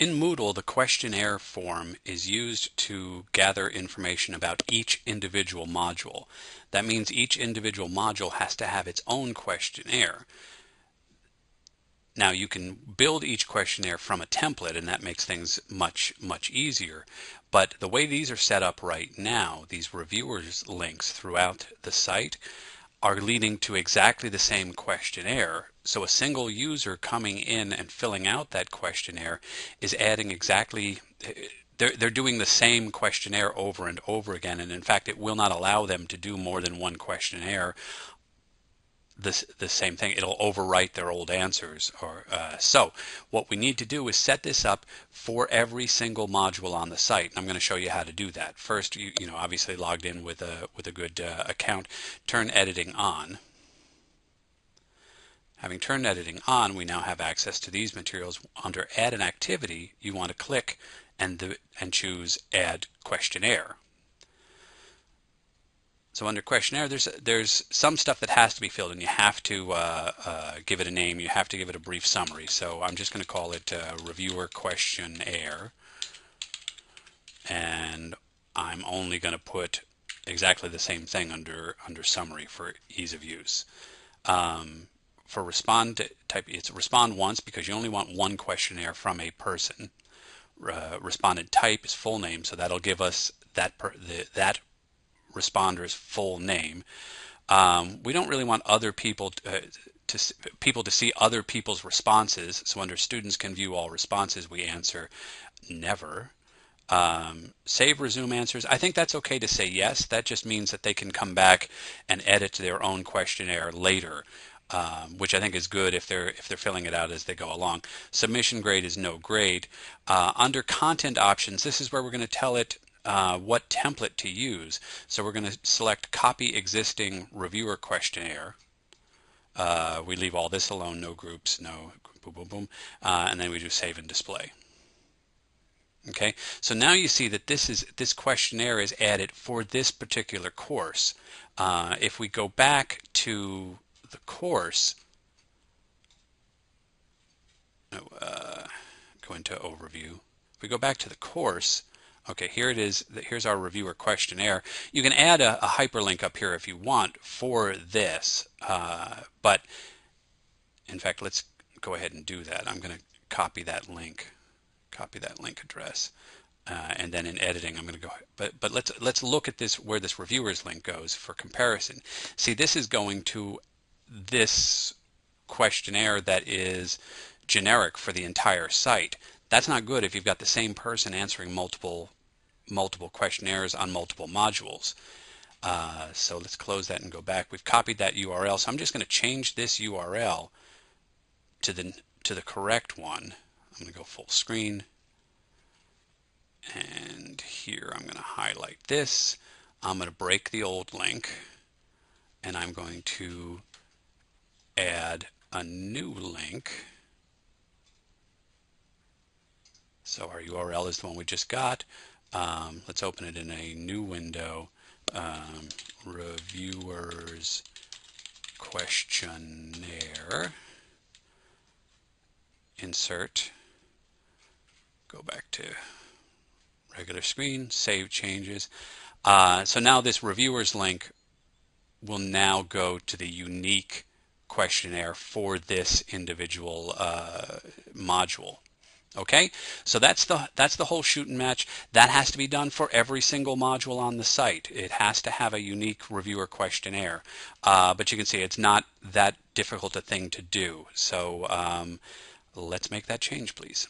In Moodle, the questionnaire form is used to gather information about each individual module. That means each individual module has to have its own questionnaire. Now you can build each questionnaire from a template, and that makes things much easier. But the way these are set up right now, these reviewers links throughout the site are leading to exactly the same questionnaire. So a single user coming in and filling out that questionnaire is adding exactly, they're doing the same questionnaire over and over again. And in fact, it will not allow them to do more than one questionnaire the same thing. It'll overwrite their old answers. So what we need to do is set this up for every single module on the site. And I'm going to show you how to do that. First, you know, obviously logged in with a good account. Turn editing on. Having turned editing on, we now have access to these materials. Under Add an Activity, you want to click and choose Add Questionnaire. So under questionnaire, there's some stuff that has to be filled in. You have to give it a name. You have to give it a brief summary. So I'm just going to call it Reviewer Questionnaire. And I'm only going to put exactly the same thing under summary for ease of use. For respond type, it's respond once because you only want one questionnaire from a person. Respondent type is full name, so that'll give us that responder's full name. We don't really want other people to see other people's responses. So under students can view all responses, we answer never. Save resume answers. I think that's okay to say yes. That just means that they can come back and edit their own questionnaire later. Which I think is good if they're filling it out as they go along. Submission grade is no grade. Under content options, this is where we're going to tell it what template to use. So we're going to select copy existing reviewer questionnaire. We leave all this alone, no groups, no boom, boom, boom. And then we do save and display. Okay, so now you see that this questionnaire is added for this particular course. If we go back to the course, go into overview. If we go back to the course, okay, here it is. Here's our reviewer questionnaire. You can add a hyperlink up here if you want for this, but in fact, let's go ahead and do that. I'm going to copy that link address. And then in editing, I'm going to go. But let's look at this where this reviewers link goes for comparison. See, this is going to this questionnaire that is generic for the entire site. That's not good if you've got the same person answering multiple questionnaires on multiple modules. So let's close that and go back. We've copied that URL, so I'm just going to change this URL to the correct one. I'm going to go full screen. And here I'm going to highlight this. I'm going to break the old link, and I'm going to add a new link. So our URL is the one we just got. Let's open it in a new window. Reviewers questionnaire. Insert. Go back to regular screen, save changes. So now this reviewers link will now go to the unique questionnaire for this individual module. Okay, so that's the whole shoot and match. That has to be done for every single module on the site. It has to have a unique reviewer questionnaire. But you can see it's not that difficult a thing to do. So let's make that change, please.